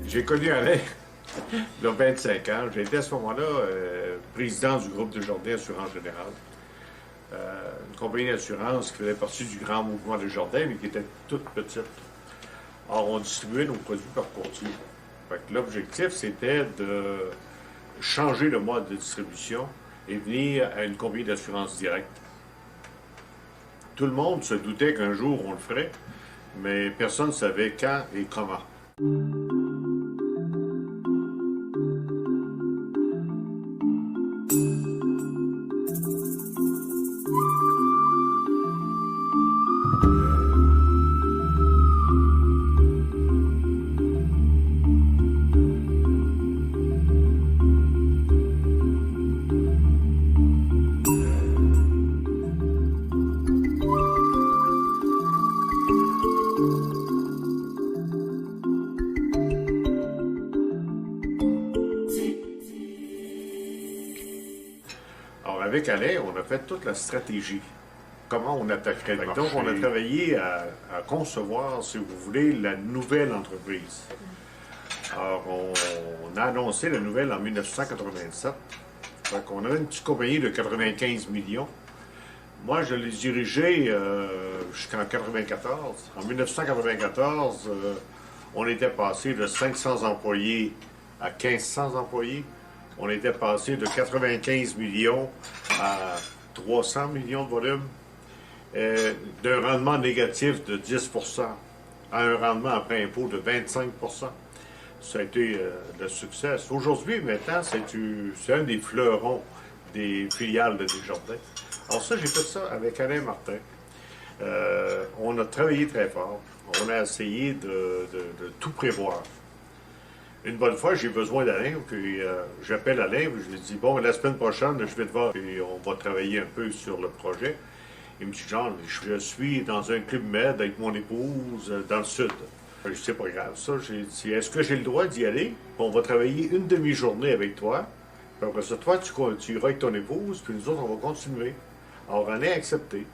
J'ai connu Alain il y a 25 ans. J'ai été à ce moment-là président du groupe Desjardins Assurance Générale. Une compagnie d'assurance qui faisait partie du grand mouvement Desjardins, mais qui était toute petite. Or, on distribuait nos produits par courtier. Fait que l'objectif, c'était de changer le mode de distribution et venir à une compagnie d'assurance directe. Tout le monde se doutait qu'un jour on le ferait, mais personne ne savait quand et comment. Alors, avec Alain, on a fait toute la stratégie. Comment on attaquerait le marché. Donc, on a travaillé à concevoir, si vous voulez, la nouvelle entreprise. Alors, on a annoncé la nouvelle en 1987. Donc, on avait une petite compagnie de 95 millions. Moi, je l'ai dirigée jusqu'en 94. En 1994, on était passé de 500 employés à 1500 employés. On était passé de 95 millions à 300 millions de volume, d'un rendement négatif de 10 à un rendement après impôt de 25 Ça a été le succès. Aujourd'hui, maintenant, c'est un des fleurons des filiales de Desjardins. Alors ça, j'ai fait ça avec Alain Martin. On a travaillé très fort. On a essayé de tout prévoir. Une bonne fois, j'ai besoin d'Alain, puis j'appelle Alain, puis je lui dis, bon, la semaine prochaine, je vais te voir, et on va travailler un peu sur le projet. Il me dit, Jean, je suis dans un club med avec mon épouse dans le sud. Je dis, c'est pas grave, ça. J'ai dit, est-ce que j'ai le droit d'y aller? Puis on va travailler une demi-journée avec toi. Puis après ça, toi, tu iras avec ton épouse, puis nous autres, on va continuer. Alors, Alain a accepté.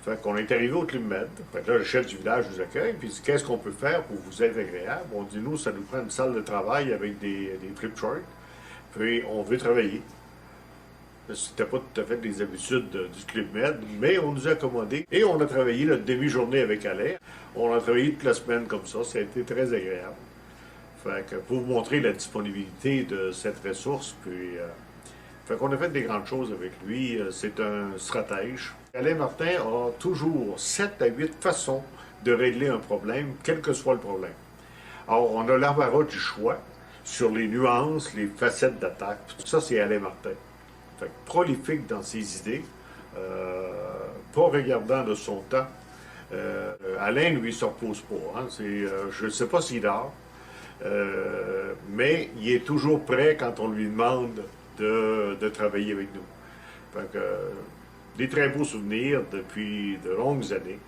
Fait qu'on est arrivé au Club Med. Fait que là, le chef du village nous accueille, puis il dit, qu'est-ce qu'on peut faire pour vous être agréable? On dit, nous, ça nous prend une salle de travail avec des flip charts, puis on veut travailler. C'était pas tout à fait des habitudes du Club Med, mais on nous a accommodés. Et on a travaillé notre demi-journée avec Alain. On a travaillé toute la semaine comme ça a été très agréable. Fait que pour vous montrer la disponibilité de cette ressource, puis... Fait qu'on a fait des grandes choses avec lui. C'est un stratège. Alain Martin a toujours 7 à 8 façons de régler un problème, quel que soit le problème. Alors, on a l'embarras du choix sur les nuances, les facettes d'attaque. Tout ça, c'est Alain Martin. Fait que prolifique dans ses idées, pas regardant de son temps. Alain, lui, ne se repose pas. Hein. Je ne sais pas s'il dort, mais il est toujours prêt quand on lui demande de travailler avec nous. Fait que, des très beaux souvenirs depuis de longues années.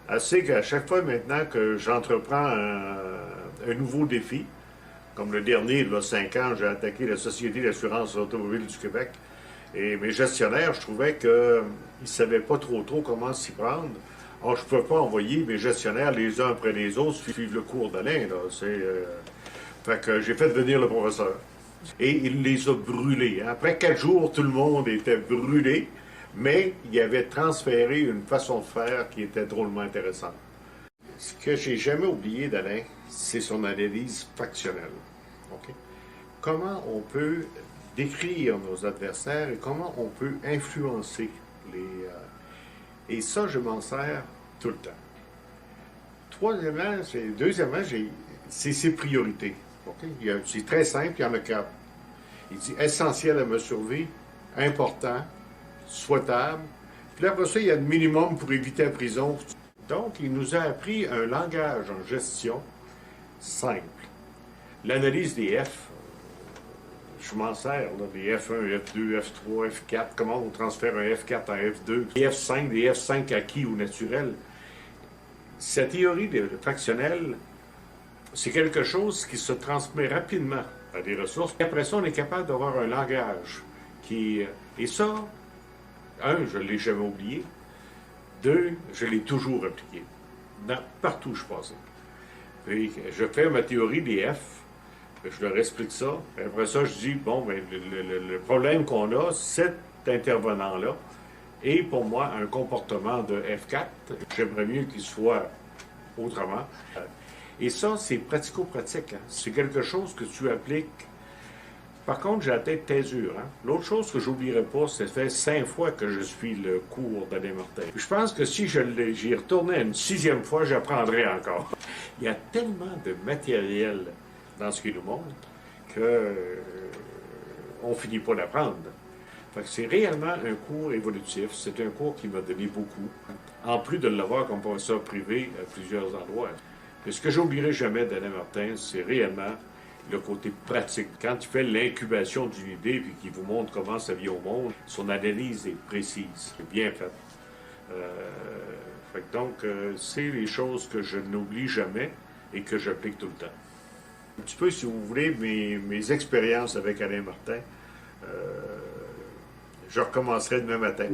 Assez qu'à chaque fois maintenant que j'entreprends un nouveau défi, comme le dernier, il y a 5 ans, j'ai attaqué la Société d'assurance automobile du Québec, et mes gestionnaires, je trouvais qu'ils ne savaient pas trop comment s'y prendre. Alors, je ne pouvais pas envoyer mes gestionnaires les uns après les autres suivre le cours d'Alain. Fait que j'ai fait venir le professeur. Et il les a brûlés. Après 4 jours, tout le monde était brûlé, mais il avait transféré une façon de faire qui était drôlement intéressante. Ce que j'ai jamais oublié d'Alain, c'est son analyse factionnelle. Okay? Comment on peut décrire nos adversaires et comment on peut influencer les... Et ça, je m'en sers tout le temps. Deuxièmement, c'est ses priorités. Okay? C'est très simple, il y en a 4. Il dit essentiel à ma survie, important, souhaitable. Puis après ça, il y a le minimum pour éviter la prison. Donc, il nous a appris un langage en gestion simple. L'analyse des F, je m'en sers, là, des F1, F2, F3, F4, comment on transfère un F4 à F2, des F5, des F5 acquis ou naturels. Cette théorie fractionnelle, c'est quelque chose qui se transmet rapidement à des ressources. Et après ça, on est capable d'avoir un langage qui... Et ça, je ne l'ai jamais oublié. 2, je l'ai toujours appliqué. Partout où je passais. Puis, je fais ma théorie des F. Je leur explique ça. Après ça, je dis, bon, ben, le problème qu'on a, cet intervenant-là est pour moi un comportement de F4. J'aimerais mieux qu'il soit autrement. Et ça, c'est pratico-pratique. Hein. C'est quelque chose que tu appliques. Par contre, j'ai la tête tésure. Hein. L'autre chose que j'oublierai pas, c'est fait 5 fois que je suis le cours d'Alain Martin. Je pense que si j'y retournais une 6e fois, j'apprendrais encore. Il y a tellement de matériel dans ce qu'il nous montre que on finit pas d'apprendre. Fait que c'est réellement un cours évolutif. C'est un cours qui m'a donné beaucoup. En plus de l'avoir comme professeur privé à plusieurs endroits. Mais ce que j'oublierai jamais d'Alain Martin, c'est réellement le côté pratique. Quand il fait l'incubation d'une idée puis qu'il vous montre comment ça vient au monde, son analyse est précise, c'est bien faite. C'est les choses que je n'oublie jamais et que j'applique tout le temps. Un petit peu, si vous voulez, mes expériences avec Alain Martin, je recommencerai demain matin.